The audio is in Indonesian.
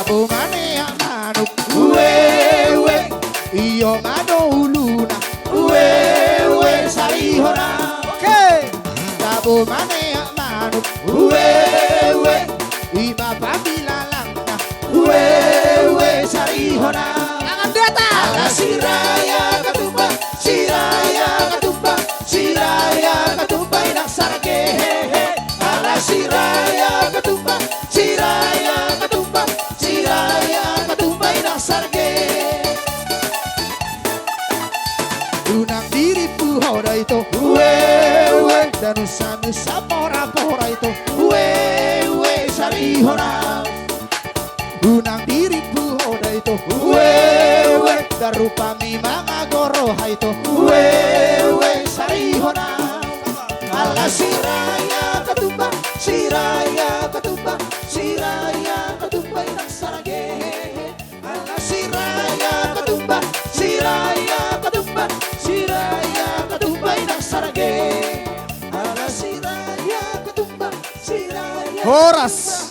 Tabo mane manuk uwe iyo ngado uluna uwe sarihona. Oke. Tabo mane manuk uwe iba pabilalangna uwe sarihona. Tangan di atas. Ala siraya katumba siraya katumba siraya katumba inak sarage. Ala siraya katumba siraya katumba siraya katumba inak sarage. Unang diripu hoda itu uwe dan nusa pora itu uwe sarihona. Unang diripu hoda itu uwe darupami mga goroha itu uwe sarihona. Ala siraya katumba siraya katumba siraya katumba inak sarage. Ala siraya katumba siraya katumba siraya katumba inak sarage. Ala siraya katumba siraya. Horas.